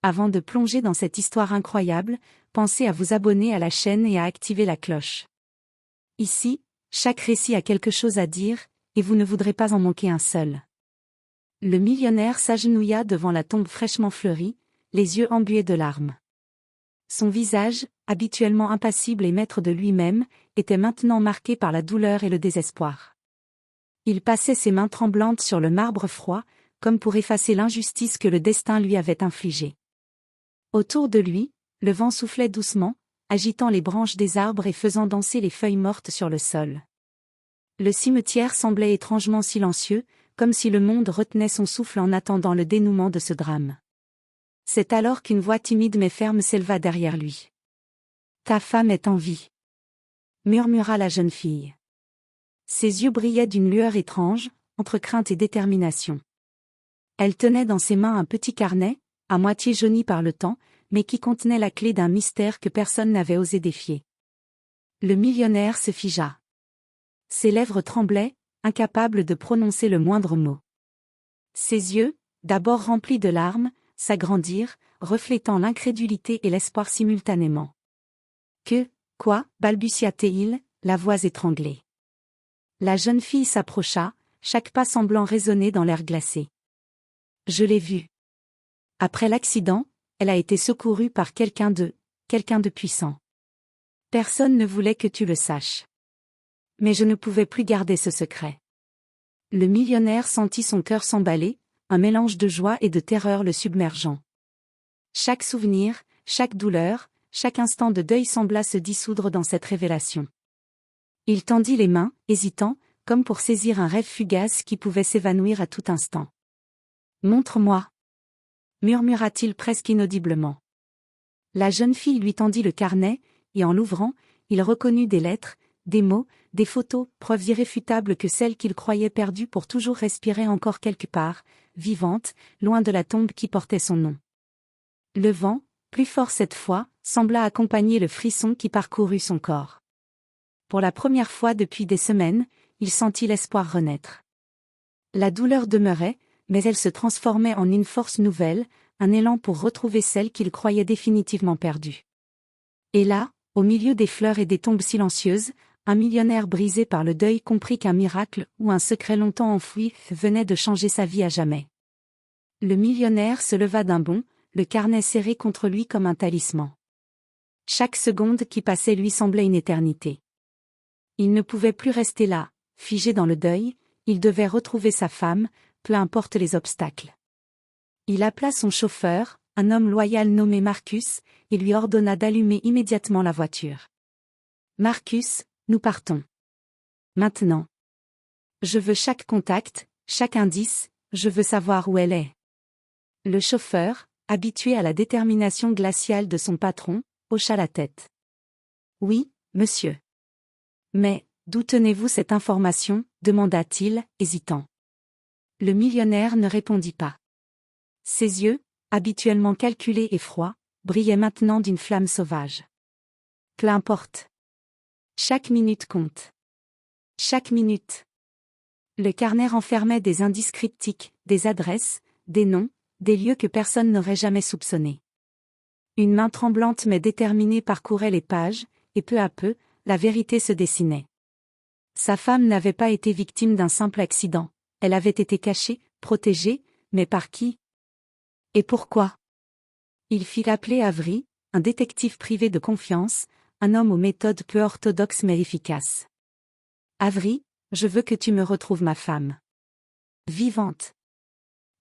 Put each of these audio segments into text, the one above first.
Avant de plonger dans cette histoire incroyable, pensez à vous abonner à la chaîne et à activer la cloche. Ici, chaque récit a quelque chose à dire, et vous ne voudrez pas en manquer un seul. Le millionnaire s'agenouilla devant la tombe fraîchement fleurie, les yeux embués de larmes. Son visage, habituellement impassible et maître de lui-même, était maintenant marqué par la douleur et le désespoir. Il passait ses mains tremblantes sur le marbre froid, comme pour effacer l'injustice que le destin lui avait infligée. Autour de lui, le vent soufflait doucement, agitant les branches des arbres et faisant danser les feuilles mortes sur le sol. Le cimetière semblait étrangement silencieux, comme si le monde retenait son souffle en attendant le dénouement de ce drame. C'est alors qu'une voix timide mais ferme s'éleva derrière lui. « Ta femme est en vie », murmura la jeune fille. Ses yeux brillaient d'une lueur étrange, entre crainte et détermination. Elle tenait dans ses mains un petit carnet, à moitié jauni par le temps, mais qui contenait la clé d'un mystère que personne n'avait osé défier. Le millionnaire se figea. Ses lèvres tremblaient, incapables de prononcer le moindre mot. Ses yeux, d'abord remplis de larmes, s'agrandirent, reflétant l'incrédulité et l'espoir simultanément. « Quoi » balbutia-t-il, la voix étranglée. La jeune fille s'approcha, chaque pas semblant résonner dans l'air glacé. « Je l'ai vue. Après l'accident, elle a été secourue par quelqu'un de puissant. Personne ne voulait que tu le saches. Mais je ne pouvais plus garder ce secret. » Le millionnaire sentit son cœur s'emballer, un mélange de joie et de terreur le submergeant. Chaque souvenir, chaque douleur, chaque instant de deuil sembla se dissoudre dans cette révélation. Il tendit les mains, hésitant, comme pour saisir un rêve fugace qui pouvait s'évanouir à tout instant. « Montre-moi » murmura-t-il presque inaudiblement. La jeune fille lui tendit le carnet, et en l'ouvrant, il reconnut des lettres, des mots, des photos, preuves irréfutables que celle qu'il croyait perdue pour toujours respirait encore quelque part, vivante, loin de la tombe qui portait son nom. Le vent, plus fort cette fois, sembla accompagner le frisson qui parcourut son corps. Pour la première fois depuis des semaines, il sentit l'espoir renaître. La douleur demeurait, mais elle se transformait en une force nouvelle, un élan pour retrouver celle qu'il croyait définitivement perdue. Et là, au milieu des fleurs et des tombes silencieuses, un millionnaire brisé par le deuil comprit qu'un miracle ou un secret longtemps enfoui venait de changer sa vie à jamais. Le millionnaire se leva d'un bond, le carnet serré contre lui comme un talisman. Chaque seconde qui passait lui semblait une éternité. Il ne pouvait plus rester là, figé dans le deuil, il devait retrouver sa femme, peu importe les obstacles. Il appela son chauffeur, un homme loyal nommé Marcus, et lui ordonna d'allumer immédiatement la voiture. « Marcus, nous partons. Maintenant. Je veux chaque contact, chaque indice, je veux savoir où elle est. » Le chauffeur, habitué à la détermination glaciale de son patron, hocha la tête. « Oui, monsieur. »« Mais, d'où tenez-vous cette information ?» demanda-t-il, hésitant. Le millionnaire ne répondit pas. Ses yeux, habituellement calculés et froids, brillaient maintenant d'une flamme sauvage. « Peu importe. Chaque minute compte. Chaque minute. » Le carnet renfermait des indices cryptiques, des adresses, des noms, des lieux que personne n'aurait jamais soupçonnés. Une main tremblante mais déterminée parcourait les pages, et peu à peu, la vérité se dessinait. Sa femme n'avait pas été victime d'un simple accident, elle avait été cachée, protégée, mais par qui? Et pourquoi? Il fit appeler Avery, un détective privé de confiance, un homme aux méthodes peu orthodoxes mais efficaces. « Avery, je veux que tu me retrouves ma femme. Vivante.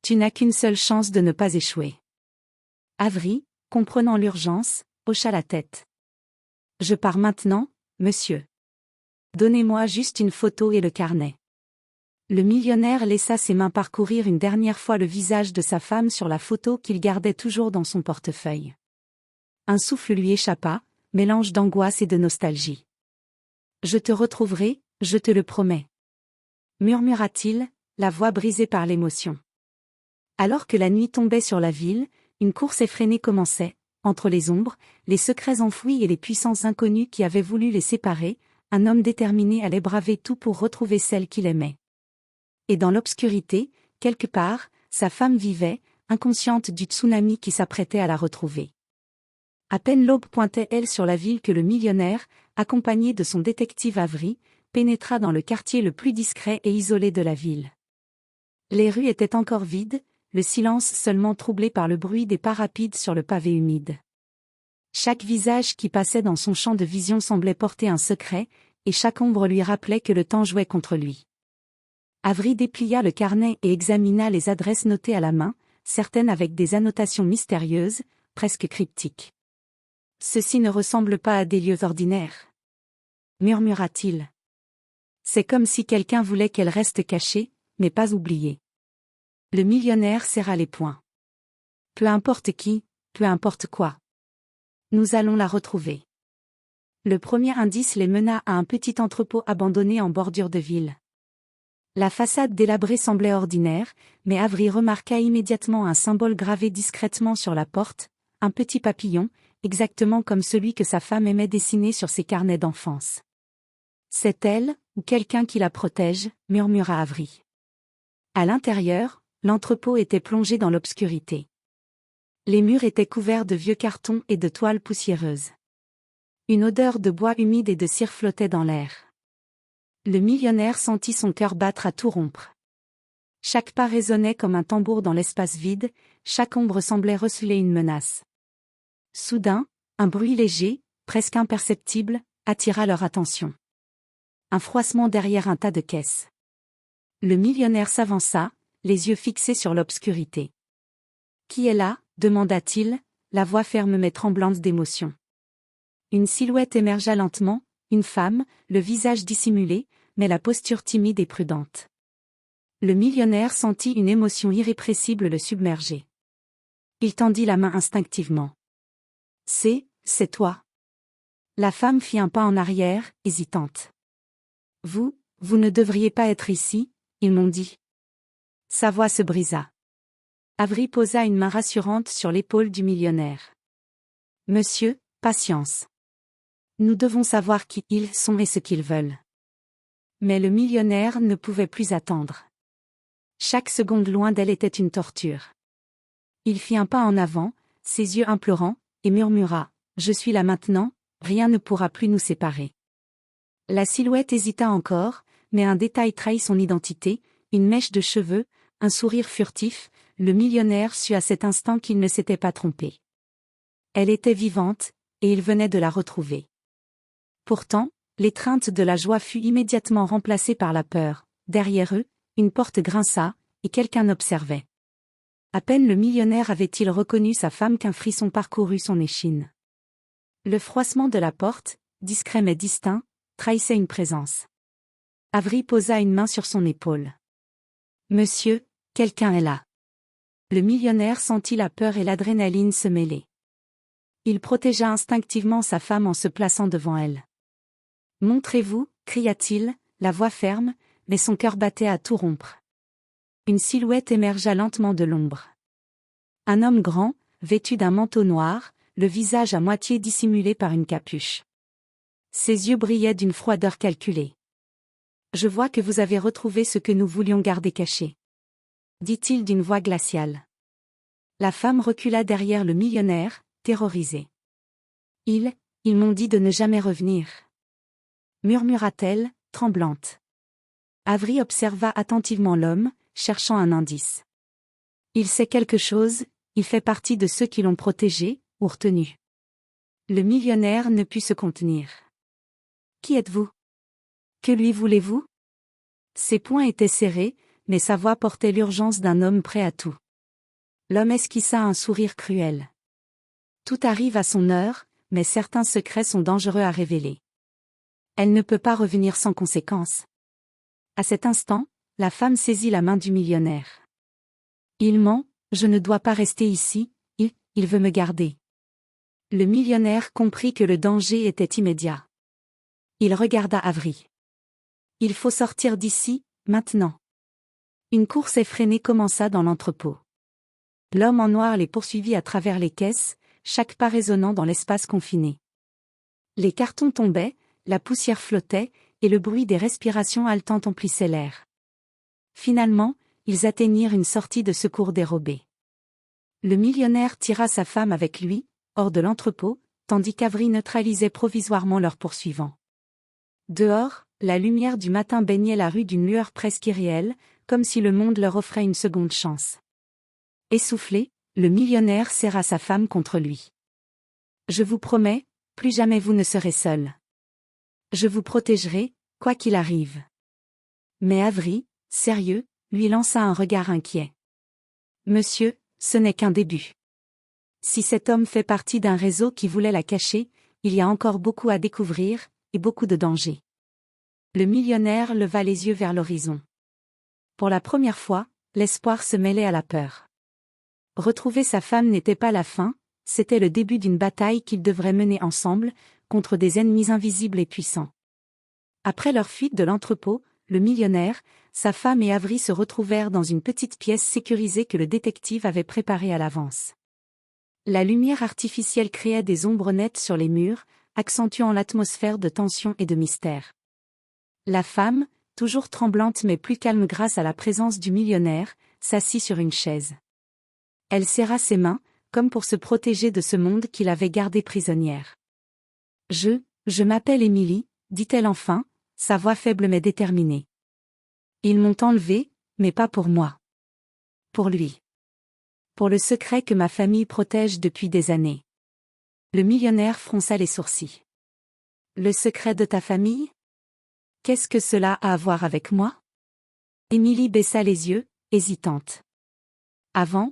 Tu n'as qu'une seule chance de ne pas échouer. » Avery, comprenant l'urgence, hocha la tête. « Je pars maintenant, monsieur. Donnez-moi juste une photo et le carnet. » Le millionnaire laissa ses mains parcourir une dernière fois le visage de sa femme sur la photo qu'il gardait toujours dans son portefeuille. Un souffle lui échappa, mélange d'angoisse et de nostalgie. « Je te retrouverai, je te le promets. » murmura-t-il, la voix brisée par l'émotion. Alors que la nuit tombait sur la ville, une course effrénée commençait, entre les ombres, les secrets enfouis et les puissances inconnues qui avaient voulu les séparer, un homme déterminé allait braver tout pour retrouver celle qu'il aimait. Et dans l'obscurité, quelque part, sa femme vivait, inconsciente du tsunami qui s'apprêtait à la retrouver. À peine l'aube pointait-elle sur la ville que le millionnaire, accompagné de son détective Avery, pénétra dans le quartier le plus discret et isolé de la ville. Les rues étaient encore vides, le silence seulement troublé par le bruit des pas rapides sur le pavé humide. Chaque visage qui passait dans son champ de vision semblait porter un secret, et chaque ombre lui rappelait que le temps jouait contre lui. Avery déplia le carnet et examina les adresses notées à la main, certaines avec des annotations mystérieuses, presque cryptiques. « Ceci ne ressemble pas à des lieux ordinaires, » murmura-t-il. « C'est comme si quelqu'un voulait qu'elle reste cachée, mais pas oubliée. » Le millionnaire serra les poings. « Peu importe qui, peu importe quoi. Nous allons la retrouver. » Le premier indice les mena à un petit entrepôt abandonné en bordure de ville. La façade délabrée semblait ordinaire, mais Avery remarqua immédiatement un symbole gravé discrètement sur la porte, un petit papillon, exactement comme celui que sa femme aimait dessiner sur ses carnets d'enfance. « C'est elle, ou quelqu'un qui la protège, » murmura Avery. À l'intérieur, l'entrepôt était plongé dans l'obscurité. Les murs étaient couverts de vieux cartons et de toiles poussiéreuses. Une odeur de bois humide et de cire flottait dans l'air. Le millionnaire sentit son cœur battre à tout rompre. Chaque pas résonnait comme un tambour dans l'espace vide, chaque ombre semblait receler une menace. Soudain, un bruit léger, presque imperceptible, attira leur attention. Un froissement derrière un tas de caisses. Le millionnaire s'avança, les yeux fixés sur l'obscurité. « Qui est là ?» demanda-t-il, la voix ferme mais tremblante d'émotion. Une silhouette émergea lentement, une femme, le visage dissimulé, mais la posture timide et prudente. Le millionnaire sentit une émotion irrépressible le submerger. Il tendit la main instinctivement. « C'est toi. » La femme fit un pas en arrière, hésitante. « Vous ne devriez pas être ici, ils m'ont dit. » Sa voix se brisa. Avery posa une main rassurante sur l'épaule du millionnaire. « Monsieur, patience. Nous devons savoir qui ils sont et ce qu'ils veulent. » Mais le millionnaire ne pouvait plus attendre. Chaque seconde loin d'elle était une torture. Il fit un pas en avant, ses yeux implorants, et murmura « Je suis là maintenant, rien ne pourra plus nous séparer. » La silhouette hésita encore, mais un détail trahit son identité, une mèche de cheveux, un sourire furtif, le millionnaire sut à cet instant qu'il ne s'était pas trompé. Elle était vivante, et il venait de la retrouver. Pourtant, l'étreinte de la joie fut immédiatement remplacée par la peur. Derrière eux, une porte grinça, et quelqu'un observait. À peine le millionnaire avait-il reconnu sa femme qu'un frisson parcourut son échine. Le froissement de la porte, discret mais distinct, trahissait une présence. Avery posa une main sur son épaule. « Monsieur, quelqu'un est là. » Le millionnaire sentit la peur et l'adrénaline se mêler. Il protégea instinctivement sa femme en se plaçant devant elle. « Montrez-vous » cria-t-il, la voix ferme, mais son cœur battait à tout rompre. Une silhouette émergea lentement de l'ombre. Un homme grand, vêtu d'un manteau noir, le visage à moitié dissimulé par une capuche. Ses yeux brillaient d'une froideur calculée. « Je vois que vous avez retrouvé ce que nous voulions garder caché. » dit-il d'une voix glaciale. La femme recula derrière le millionnaire, terrorisée. « Ils m'ont dit de ne jamais revenir. » murmura-t-elle, tremblante. Avery observa attentivement l'homme, cherchant un indice. « Il sait quelque chose, il fait partie de ceux qui l'ont protégé, ou retenu. » Le millionnaire ne put se contenir. « Qui êtes-vous? Que lui voulez-vous » Ses poings étaient serrés, mais sa voix portait l'urgence d'un homme prêt à tout. L'homme esquissa un sourire cruel. « Tout arrive à son heure, mais certains secrets sont dangereux à révéler. Elle ne peut pas revenir sans conséquence. » À cet instant, la femme saisit la main du millionnaire. « Il ment, je ne dois pas rester ici, il veut me garder. » Le millionnaire comprit que le danger était immédiat. Il regarda Avery. « Il faut sortir d'ici, maintenant. » Une course effrénée commença dans l'entrepôt. L'homme en noir les poursuivit à travers les caisses, chaque pas résonnant dans l'espace confiné. Les cartons tombaient, la poussière flottait, et le bruit des respirations haletantes emplissait l'air. Finalement, ils atteignirent une sortie de secours dérobée. Le millionnaire tira sa femme avec lui, hors de l'entrepôt, tandis qu'Avri neutralisait provisoirement leurs poursuivants. Dehors, la lumière du matin baignait la rue d'une lueur presque irréelle, comme si le monde leur offrait une seconde chance. Essoufflé, le millionnaire serra sa femme contre lui. « Je vous promets, plus jamais vous ne serez seul. Je vous protégerai, quoi qu'il arrive. » Mais Avri, sérieux, lui lança un regard inquiet. « Monsieur, ce n'est qu'un début. Si cet homme fait partie d'un réseau qui voulait la cacher, il y a encore beaucoup à découvrir, et beaucoup de dangers. » Le millionnaire leva les yeux vers l'horizon. Pour la première fois, l'espoir se mêlait à la peur. Retrouver sa femme n'était pas la fin, c'était le début d'une bataille qu'ils devraient mener ensemble, contre des ennemis invisibles et puissants. Après leur fuite de l'entrepôt, le millionnaire, sa femme et Avri se retrouvèrent dans une petite pièce sécurisée que le détective avait préparée à l'avance. La lumière artificielle créait des ombres nettes sur les murs, accentuant l'atmosphère de tension et de mystère. La femme, toujours tremblante mais plus calme grâce à la présence du millionnaire, s'assit sur une chaise. Elle serra ses mains, comme pour se protéger de ce monde qui l'avait gardée prisonnière. « Je m'appelle Émilie, dit-elle enfin, sa voix faible mais déterminée. Ils m'ont enlevée, mais pas pour moi. Pour lui. Pour le secret que ma famille protège depuis des années. » Le millionnaire fronça les sourcils. « Le secret de ta famille ? Qu'est-ce que cela a à voir avec moi ?» Émilie baissa les yeux, hésitante. « Avant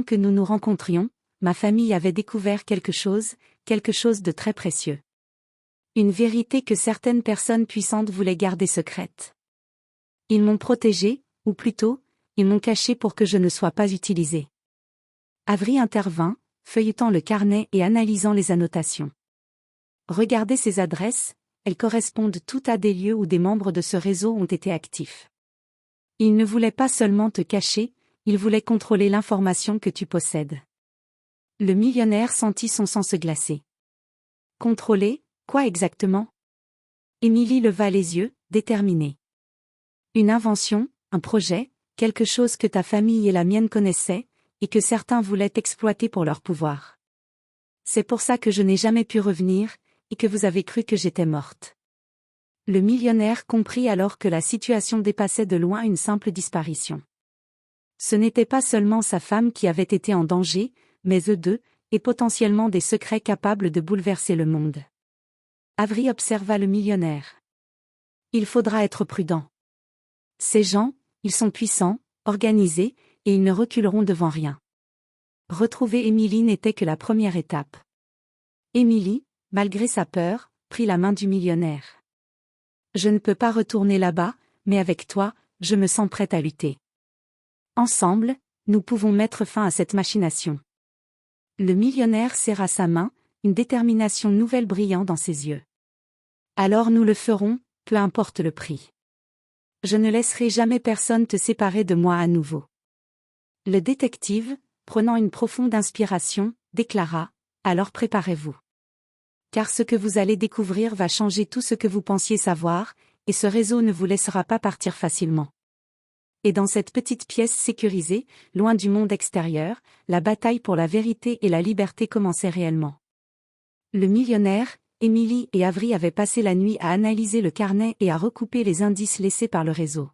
que nous nous rencontrions, ma famille avait découvert quelque chose de très précieux. Une vérité que certaines personnes puissantes voulaient garder secrète. Ils m'ont protégée, ou plutôt, ils m'ont cachée pour que je ne sois pas utilisée. » Avri intervint, feuilletant le carnet et analysant les annotations. « Regardez ces adresses, elles correspondent toutes à des lieux où des membres de ce réseau ont été actifs. Ils ne voulaient pas seulement te cacher, ils voulaient contrôler l'information que tu possèdes. » Le millionnaire sentit son sang se glacer. « Contrôler, quoi exactement ?» Émilie leva les yeux, déterminée. « Une invention, un projet, quelque chose que ta famille et la mienne connaissaient, et que certains voulaient exploiter pour leur pouvoir. C'est pour ça que je n'ai jamais pu revenir, et que vous avez cru que j'étais morte. » Le millionnaire comprit alors que la situation dépassait de loin une simple disparition. Ce n'était pas seulement sa femme qui avait été en danger, mais eux deux, et potentiellement des secrets capables de bouleverser le monde. Avri observa le millionnaire. « Il faudra être prudent. Ces gens, ils sont puissants, organisés, et ils ne reculeront devant rien. » Retrouver Émilie n'était que la première étape. Émilie, malgré sa peur, prit la main du millionnaire. « Je ne peux pas retourner là-bas, mais avec toi, je me sens prête à lutter. Ensemble, nous pouvons mettre fin à cette machination. » Le millionnaire serra sa main, une détermination nouvelle brillant dans ses yeux. « Alors nous le ferons, peu importe le prix. Je ne laisserai jamais personne te séparer de moi à nouveau. » Le détective, prenant une profonde inspiration, déclara, « Alors préparez-vous. Car ce que vous allez découvrir va changer tout ce que vous pensiez savoir, et ce réseau ne vous laissera pas partir facilement. » Et dans cette petite pièce sécurisée, loin du monde extérieur, la bataille pour la vérité et la liberté commençait réellement. Le millionnaire, Émilie et Avri avaient passé la nuit à analyser le carnet et à recouper les indices laissés par le réseau.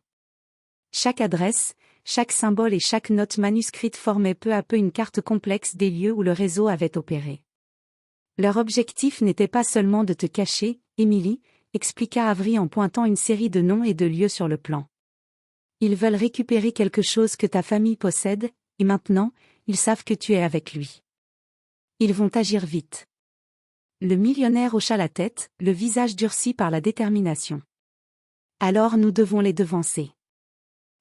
Chaque adresse, chaque symbole et chaque note manuscrite formaient peu à peu une carte complexe des lieux où le réseau avait opéré. Leur objectif n'était pas seulement de te cacher, Émilie, expliqua Avri en pointant une série de noms et de lieux sur le plan. Ils veulent récupérer quelque chose que ta famille possède, et maintenant, ils savent que tu es avec lui. Ils vont agir vite. Le millionnaire hocha la tête, le visage durci par la détermination. Alors nous devons les devancer.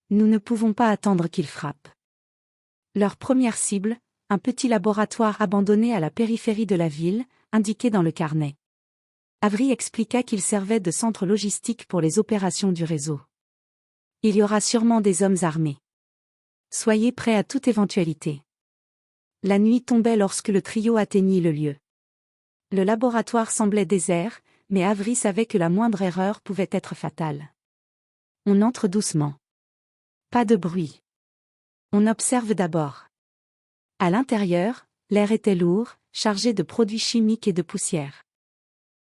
Nous ne pouvons pas attendre qu'ils frappent. Leur première cible, un petit laboratoire abandonné à la périphérie de la ville, indiqué dans le carnet. Avri expliqua qu'il servait de centre logistique pour les opérations du réseau. Il y aura sûrement des hommes armés. Soyez prêts à toute éventualité. La nuit tombait lorsque le trio atteignit le lieu. Le laboratoire semblait désert, mais Avri savait que la moindre erreur pouvait être fatale. On entre doucement. Pas de bruit. On observe d'abord. À l'intérieur, l'air était lourd, chargé de produits chimiques et de poussière.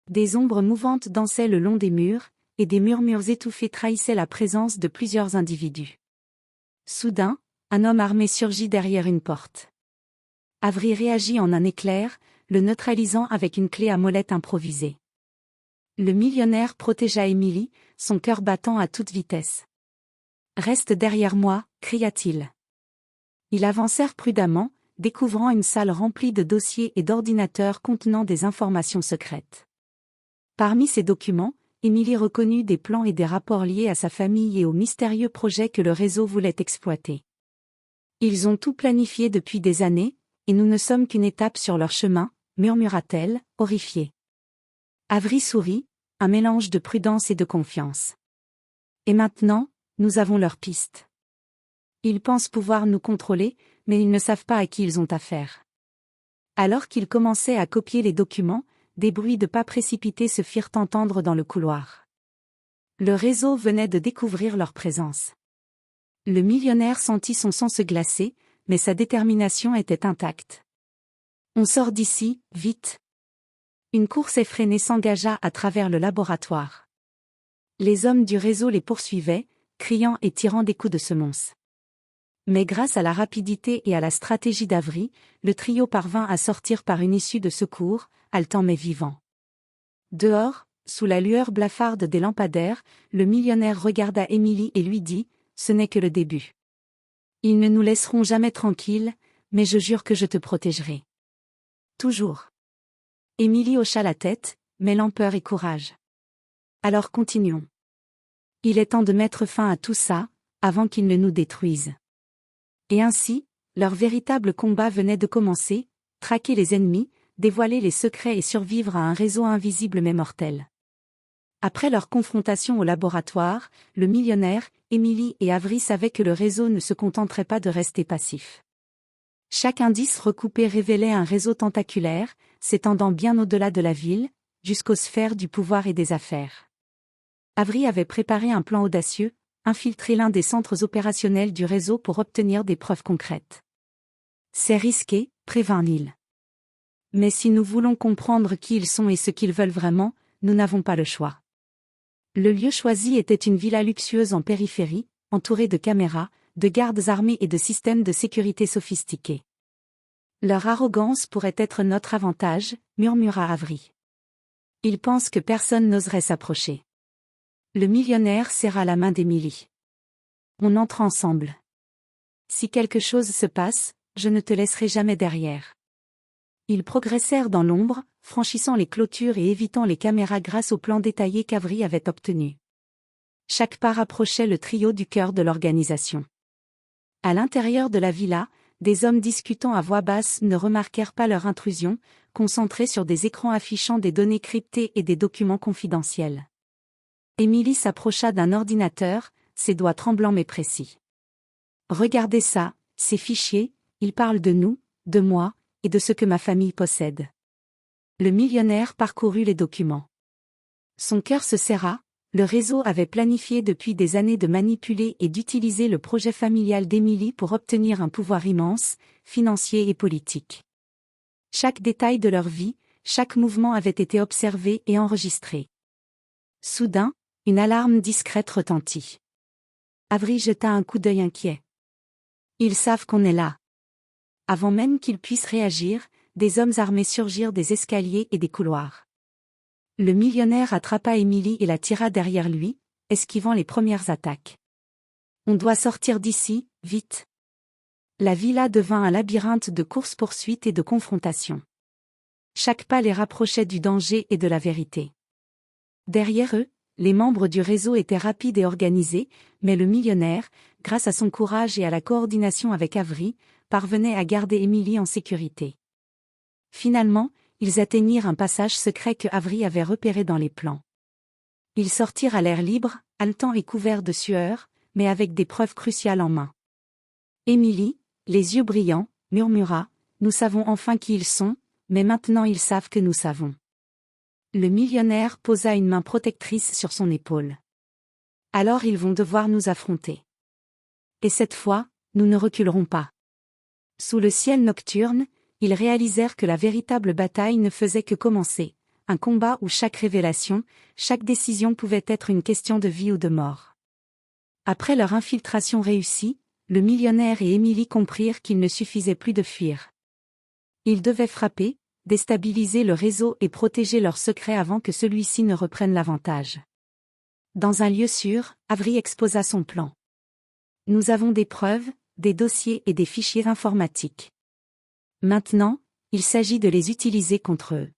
Des ombres mouvantes dansaient le long des murs, et des murmures étouffés trahissaient la présence de plusieurs individus. Soudain, un homme armé surgit derrière une porte. Avery réagit en un éclair, le neutralisant avec une clé à molette improvisée. Le millionnaire protégea Emily, son cœur battant à toute vitesse. « Reste derrière moi », cria-t-il. Ils avancèrent prudemment, découvrant une salle remplie de dossiers et d'ordinateurs contenant des informations secrètes. Parmi ces documents, Emily reconnut des plans et des rapports liés à sa famille et aux mystérieux projets que le réseau voulait exploiter. Ils ont tout planifié depuis des années, et nous ne sommes qu'une étape sur leur chemin, murmura-t-elle, horrifiée. Avery sourit, un mélange de prudence et de confiance. Et maintenant, nous avons leur piste. Ils pensent pouvoir nous contrôler, mais ils ne savent pas à qui ils ont affaire. Alors qu'ils commençaient à copier les documents, des bruits de pas précipités se firent entendre dans le couloir. Le réseau venait de découvrir leur présence. Le millionnaire sentit son sang se glacer, mais sa détermination était intacte. « On sort d'ici, vite !» Une course effrénée s'engagea à travers le laboratoire. Les hommes du réseau les poursuivaient, criant et tirant des coups de semonce. Mais grâce à la rapidité et à la stratégie d'Avery, le trio parvint à sortir par une issue de secours, haletant mais vivant. Dehors, sous la lueur blafarde des lampadaires, le millionnaire regarda Emily et lui dit « Ce n'est que le début. Ils ne nous laisseront jamais tranquilles, mais je jure que je te protégerai. » Toujours. Emily hocha la tête, mêlant peur et courage. « Alors continuons. Il est temps de mettre fin à tout ça, avant qu'ils ne nous détruisent. » Et ainsi, leur véritable combat venait de commencer, traquer les ennemis, dévoiler les secrets et survivre à un réseau invisible mais mortel. Après leur confrontation au laboratoire, le millionnaire, Emily et Avery savaient que le réseau ne se contenterait pas de rester passif. Chaque indice recoupé révélait un réseau tentaculaire, s'étendant bien au-delà de la ville, jusqu'aux sphères du pouvoir et des affaires. Avery avait préparé un plan audacieux, infiltrer l'un des centres opérationnels du réseau pour obtenir des preuves concrètes. C'est risqué, prévint-il. Mais si nous voulons comprendre qui ils sont et ce qu'ils veulent vraiment, nous n'avons pas le choix. Le lieu choisi était une villa luxueuse en périphérie, entourée de caméras, de gardes armés et de systèmes de sécurité sophistiqués. Leur arrogance pourrait être notre avantage, murmura Avery. Ils pensent que personne n'oserait s'approcher. Le millionnaire serra la main d'Emily. On entre ensemble. Si quelque chose se passe, je ne te laisserai jamais derrière. Ils progressèrent dans l'ombre, franchissant les clôtures et évitant les caméras grâce au plan détaillé qu'Avery avait obtenu. Chaque pas rapprochait le trio du cœur de l'organisation. À l'intérieur de la villa, des hommes discutant à voix basse ne remarquèrent pas leur intrusion, concentrés sur des écrans affichant des données cryptées et des documents confidentiels. Emily s'approcha d'un ordinateur, ses doigts tremblants mais précis. « Regardez ça, ces fichiers, ils parlent de nous, de moi, et de ce que ma famille possède. » Le millionnaire parcourut les documents. Son cœur se serra, le réseau avait planifié depuis des années de manipuler et d'utiliser le projet familial d'Emily pour obtenir un pouvoir immense, financier et politique. Chaque détail de leur vie, chaque mouvement avait été observé et enregistré. Soudain, une alarme discrète retentit. Avery jeta un coup d'œil inquiet. Ils savent qu'on est là. Avant même qu'ils puissent réagir, des hommes armés surgirent des escaliers et des couloirs. Le millionnaire attrapa Emily et la tira derrière lui, esquivant les premières attaques. On doit sortir d'ici, vite. La villa devint un labyrinthe de courses-poursuites et de confrontations. Chaque pas les rapprochait du danger et de la vérité. Derrière eux, les membres du réseau étaient rapides et organisés, mais le millionnaire, grâce à son courage et à la coordination avec Avery, parvenait à garder Emily en sécurité. Finalement, ils atteignirent un passage secret que Avery avait repéré dans les plans. Ils sortirent à l'air libre, haletants et couverts de sueur, mais avec des preuves cruciales en main. Emily, les yeux brillants, murmura « Nous savons enfin qui ils sont, mais maintenant ils savent que nous savons. » Le millionnaire posa une main protectrice sur son épaule. « Alors ils vont devoir nous affronter. Et cette fois, nous ne reculerons pas. » Sous le ciel nocturne, ils réalisèrent que la véritable bataille ne faisait que commencer, un combat où chaque révélation, chaque décision pouvait être une question de vie ou de mort. Après leur infiltration réussie, le millionnaire et Emily comprirent qu'il ne suffisait plus de fuir. Ils devaient frapper, déstabiliser le réseau et protéger leur secret avant que celui-ci ne reprenne l'avantage. Dans un lieu sûr, Avery exposa son plan. Nous avons des preuves, des dossiers et des fichiers informatiques. Maintenant, il s'agit de les utiliser contre eux.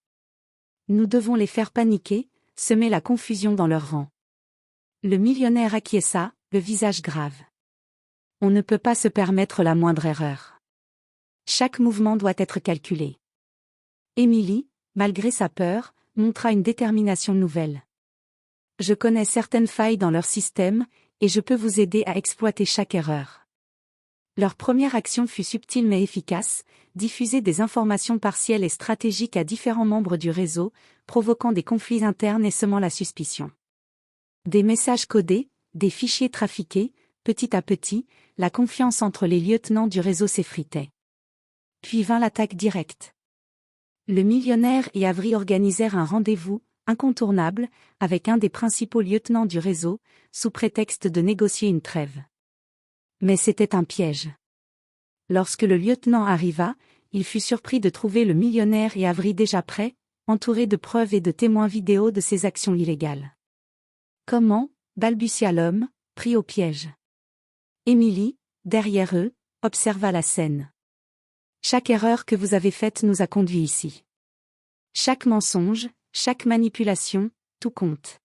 Nous devons les faire paniquer, semer la confusion dans leurs rangs. Le millionnaire acquiesça, le visage grave. On ne peut pas se permettre la moindre erreur. Chaque mouvement doit être calculé. Emily, malgré sa peur, montra une détermination nouvelle. Je connais certaines failles dans leur système, et je peux vous aider à exploiter chaque erreur. Leur première action fut subtile mais efficace, diffuser des informations partielles et stratégiques à différents membres du réseau, provoquant des conflits internes et semant la suspicion. Des messages codés, des fichiers trafiqués, petit à petit, la confiance entre les lieutenants du réseau s'effritait. Puis vint l'attaque directe. Le millionnaire et Avery organisèrent un rendez-vous, incontournable, avec un des principaux lieutenants du réseau, sous prétexte de négocier une trêve. Mais c'était un piège. Lorsque le lieutenant arriva, il fut surpris de trouver le millionnaire et Avery déjà prêts, entourés de preuves et de témoins vidéo de ses actions illégales. Comment, balbutia l'homme, pris au piège. Emily, derrière eux, observa la scène. Chaque erreur que vous avez faite nous a conduits ici. Chaque mensonge, chaque manipulation, tout compte.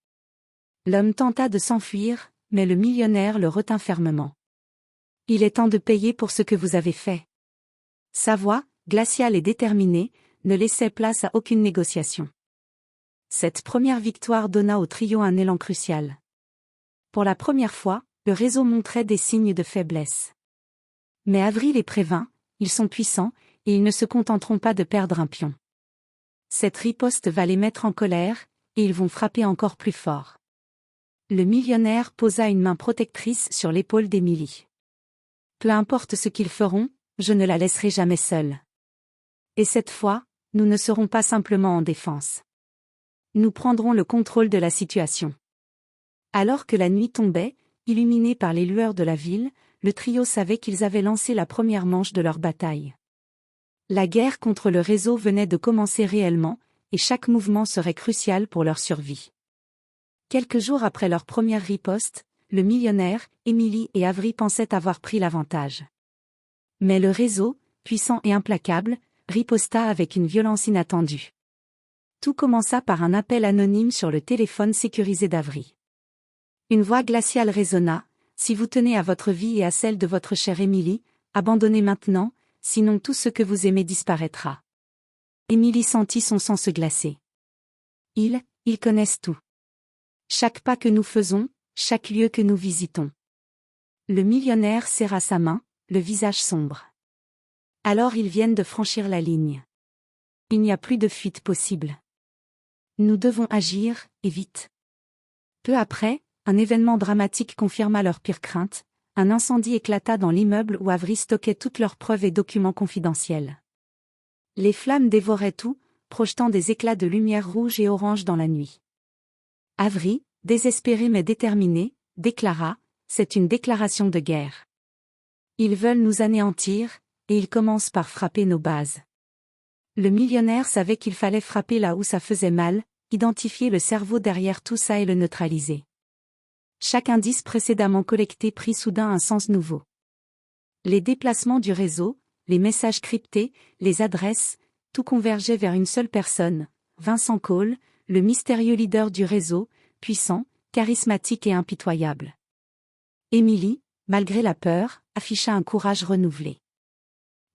L'homme tenta de s'enfuir, mais le millionnaire le retint fermement. Il est temps de payer pour ce que vous avez fait. Sa voix, glaciale et déterminée, ne laissait place à aucune négociation. Cette première victoire donna au trio un élan crucial. Pour la première fois, le réseau montrait des signes de faiblesse. Mais Avery les prévint, ils sont puissants, et ils ne se contenteront pas de perdre un pion. Cette riposte va les mettre en colère, et ils vont frapper encore plus fort. Le millionnaire posa une main protectrice sur l'épaule d'Emily. Peu importe ce qu'ils feront, je ne la laisserai jamais seule. Et cette fois, nous ne serons pas simplement en défense. Nous prendrons le contrôle de la situation. Alors que la nuit tombait, illuminée par les lueurs de la ville, le trio savait qu'ils avaient lancé la première manche de leur bataille. La guerre contre le réseau venait de commencer réellement, et chaque mouvement serait crucial pour leur survie. Quelques jours après leur première riposte, le millionnaire, Emily et Avery pensaient avoir pris l'avantage. Mais le réseau, puissant et implacable, riposta avec une violence inattendue. Tout commença par un appel anonyme sur le téléphone sécurisé d'Avery. Une voix glaciale résonna, « Si vous tenez à votre vie et à celle de votre chère Emily, abandonnez maintenant, sinon tout ce que vous aimez disparaîtra. » Emily sentit son sang se glacer. Ils connaissent tout. Chaque pas que nous faisons, chaque lieu que nous visitons. Le millionnaire serra sa main, le visage sombre. Alors ils viennent de franchir la ligne. Il n'y a plus de fuite possible. Nous devons agir, et vite. Peu après, un événement dramatique confirma leurs pires craintes, un incendie éclata dans l'immeuble où Avery stockait toutes leurs preuves et documents confidentiels. Les flammes dévoraient tout, projetant des éclats de lumière rouge et orange dans la nuit. Avery, désespéré mais déterminé, déclara, « C'est une déclaration de guerre. Ils veulent nous anéantir, et ils commencent par frapper nos bases. » Le millionnaire savait qu'il fallait frapper là où ça faisait mal, identifier le cerveau derrière tout ça et le neutraliser. Chaque indice précédemment collecté prit soudain un sens nouveau. Les déplacements du réseau, les messages cryptés, les adresses, tout convergeait vers une seule personne, Vincent Cole, le mystérieux leader du réseau, puissant, charismatique et impitoyable. Emily, malgré la peur, afficha un courage renouvelé.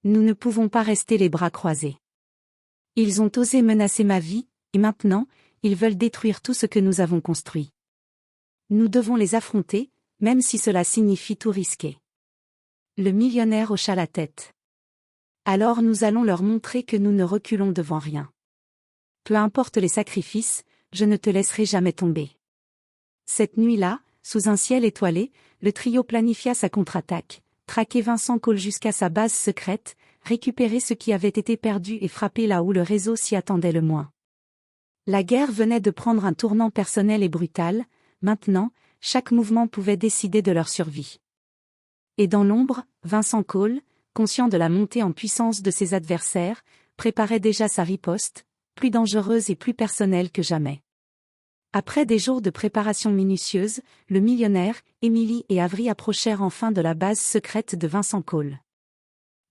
Nous ne pouvons pas rester les bras croisés. Ils ont osé menacer ma vie, et maintenant, ils veulent détruire tout ce que nous avons construit. Nous devons les affronter, même si cela signifie tout risquer. Le millionnaire hocha la tête. Alors nous allons leur montrer que nous ne reculons devant rien. Peu importe les sacrifices, je ne te laisserai jamais tomber. Cette nuit-là, sous un ciel étoilé, le trio planifia sa contre-attaque, traquer Vincent Cole jusqu'à sa base secrète, récupérer ce qui avait été perdu et frapper là où le réseau s'y attendait le moins. La guerre venait de prendre un tournant personnel et brutal, maintenant, chaque mouvement pouvait décider de leur survie. Et dans l'ombre, Vincent Cole, conscient de la montée en puissance de ses adversaires, préparait déjà sa riposte, plus dangereuse et plus personnelle que jamais. Après des jours de préparation minutieuse, le millionnaire, Emily et Avery approchèrent enfin de la base secrète de Vincent Cole.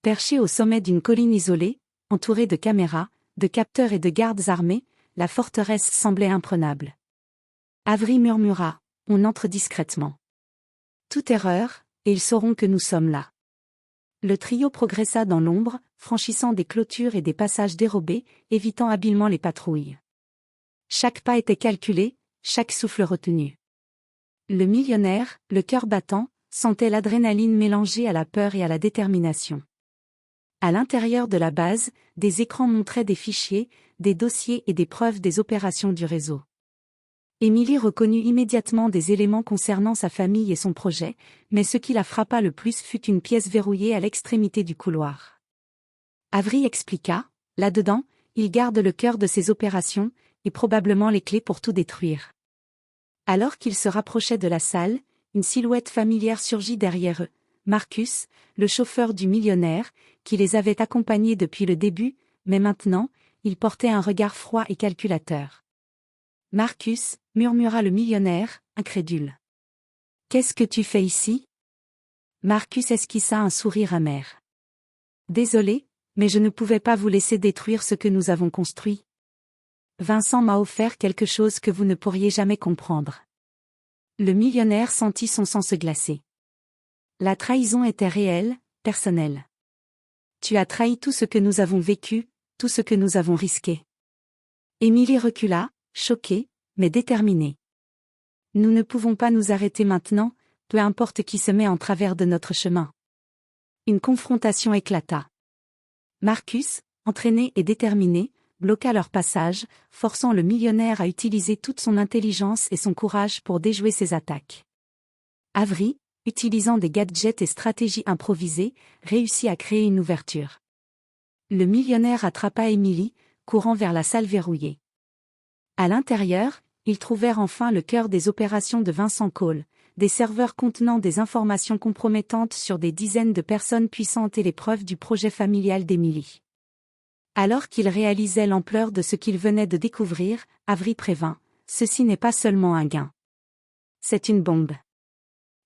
Perché au sommet d'une colline isolée, entourée de caméras, de capteurs et de gardes armés, la forteresse semblait imprenable. Avery murmura, « On entre discrètement. Toute erreur, et ils sauront que nous sommes là. » Le trio progressa dans l'ombre, franchissant des clôtures et des passages dérobés, évitant habilement les patrouilles. Chaque pas était calculé, chaque souffle retenu. Le millionnaire, le cœur battant, sentait l'adrénaline mélangée à la peur et à la détermination. À l'intérieur de la base, des écrans montraient des fichiers, des dossiers et des preuves des opérations du réseau. Emily reconnut immédiatement des éléments concernant sa famille et son projet, mais ce qui la frappa le plus fut une pièce verrouillée à l'extrémité du couloir. Avery expliqua, « Là-dedans, il garde le cœur de ses opérations, et probablement les clés pour tout détruire. » Alors qu'ils se rapprochaient de la salle, une silhouette familière surgit derrière eux, Marcus, le chauffeur du millionnaire, qui les avait accompagnés depuis le début, mais maintenant, il portait un regard froid et calculateur. « Marcus, » murmura le millionnaire, incrédule. « Qu'est-ce que tu fais ici ?» Marcus esquissa un sourire amer. « Désolé, mais je ne pouvais pas vous laisser détruire ce que nous avons construit. Vincent m'a offert quelque chose que vous ne pourriez jamais comprendre. » Le millionnaire sentit son sang se glacer. La trahison était réelle, personnelle. « Tu as trahi tout ce que nous avons vécu, tout ce que nous avons risqué. » Emily recula, choquée, mais déterminée. « Nous ne pouvons pas nous arrêter maintenant, peu importe qui se met en travers de notre chemin. » Une confrontation éclata. Marcus, entraîné et déterminé, bloqua leur passage, forçant le millionnaire à utiliser toute son intelligence et son courage pour déjouer ses attaques. Avery, utilisant des gadgets et stratégies improvisées, réussit à créer une ouverture. Le millionnaire attrapa Emily, courant vers la salle verrouillée. À l'intérieur, ils trouvèrent enfin le cœur des opérations de Vincent Cole, des serveurs contenant des informations compromettantes sur des dizaines de personnes puissantes et les preuves du projet familial d'Emily. Alors qu'ils réalisaient l'ampleur de ce qu'ils venaient de découvrir, Avery prévint, « Ceci n'est pas seulement un gain. C'est une bombe.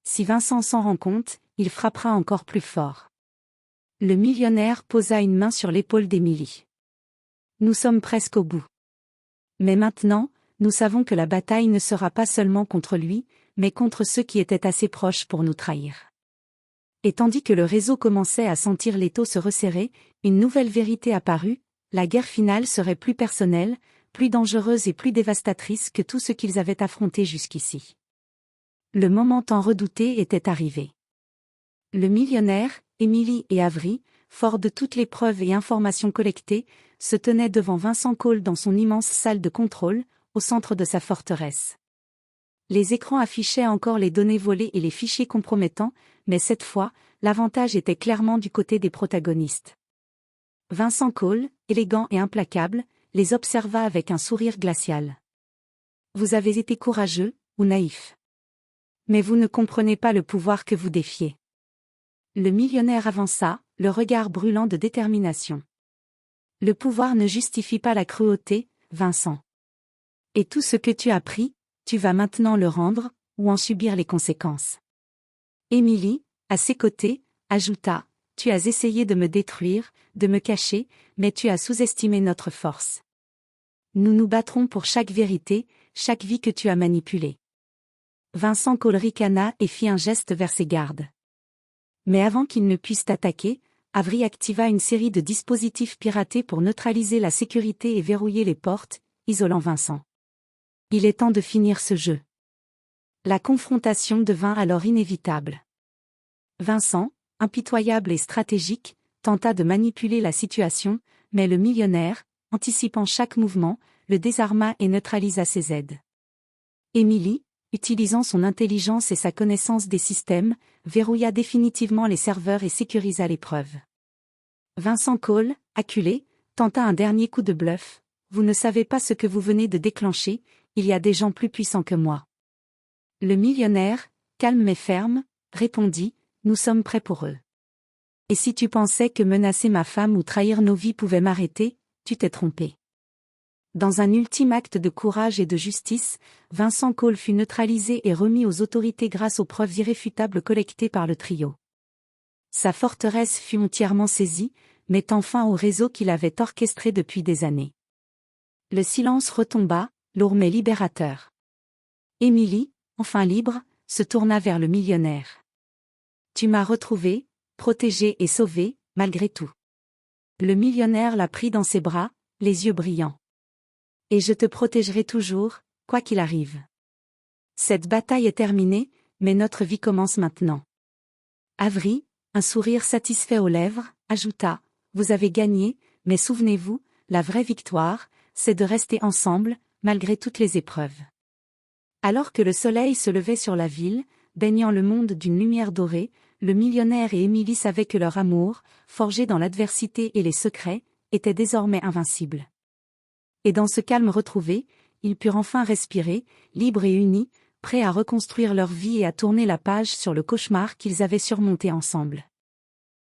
Si Vincent s'en rend compte, il frappera encore plus fort. » Le millionnaire posa une main sur l'épaule d'Emily. « Nous sommes presque au bout. Mais maintenant, nous savons que la bataille ne sera pas seulement contre lui, mais contre ceux qui étaient assez proches pour nous trahir. » Et tandis que le réseau commençait à sentir l'étau se resserrer, une nouvelle vérité apparut, la guerre finale serait plus personnelle, plus dangereuse et plus dévastatrice que tout ce qu'ils avaient affronté jusqu'ici. Le moment tant redouté était arrivé. Le millionnaire, Emily et Avery, forts de toutes les preuves et informations collectées, se tenaient devant Vincent Cole dans son immense salle de contrôle, au centre de sa forteresse. Les écrans affichaient encore les données volées et les fichiers compromettants, mais cette fois, l'avantage était clairement du côté des protagonistes. Vincent Cole, élégant et implacable, les observa avec un sourire glacial. « Vous avez été courageux, ou naïf. Mais vous ne comprenez pas le pouvoir que vous défiez. » Le millionnaire avança, le regard brûlant de détermination. « Le pouvoir ne justifie pas la cruauté, Vincent. Et tout ce que tu as pris, tu vas maintenant le rendre, ou en subir les conséquences. » Emily, à ses côtés, ajouta, « Tu as essayé de me détruire, de me cacher, mais tu as sous-estimé notre force. Nous nous battrons pour chaque vérité, chaque vie que tu as manipulée. » Vincent Cole ricana et fit un geste vers ses gardes. Mais avant qu'ils ne puissent attaquer, Avery activa une série de dispositifs piratés pour neutraliser la sécurité et verrouiller les portes, isolant Vincent. Il est temps de finir ce jeu. La confrontation devint alors inévitable. Vincent, impitoyable et stratégique, tenta de manipuler la situation, mais le millionnaire, anticipant chaque mouvement, le désarma et neutralisa ses aides. Emily, utilisant son intelligence et sa connaissance des systèmes, verrouilla définitivement les serveurs et sécurisa l'épreuve. Vincent Cole, acculé, tenta un dernier coup de bluff. Vous ne savez pas ce que vous venez de déclencher, il y a des gens plus puissants que moi. Le millionnaire, calme mais ferme, répondit, nous sommes prêts pour eux. Et si tu pensais que menacer ma femme ou trahir nos vies pouvait m'arrêter, tu t'es trompé. Dans un ultime acte de courage et de justice, Vincent Cole fut neutralisé et remis aux autorités grâce aux preuves irréfutables collectées par le trio. Sa forteresse fut entièrement saisie, mettant fin au réseau qu'il avait orchestré depuis des années. Le silence retomba, lourd mais libérateur. Émilie, enfin libre, se tourna vers le millionnaire. Tu m'as retrouvé, protégé et sauvé, malgré tout. Le millionnaire la prit dans ses bras, les yeux brillants. Et je te protégerai toujours, quoi qu'il arrive. Cette bataille est terminée, mais notre vie commence maintenant. Avery, un sourire satisfait aux lèvres, ajouta, vous avez gagné, mais souvenez-vous, la vraie victoire, c'est de rester ensemble, malgré toutes les épreuves. Alors que le soleil se levait sur la ville, baignant le monde d'une lumière dorée, le millionnaire et Émilie savaient que leur amour, forgé dans l'adversité et les secrets, était désormais invincible. Et dans ce calme retrouvé, ils purent enfin respirer, libres et unis, prêts à reconstruire leur vie et à tourner la page sur le cauchemar qu'ils avaient surmonté ensemble.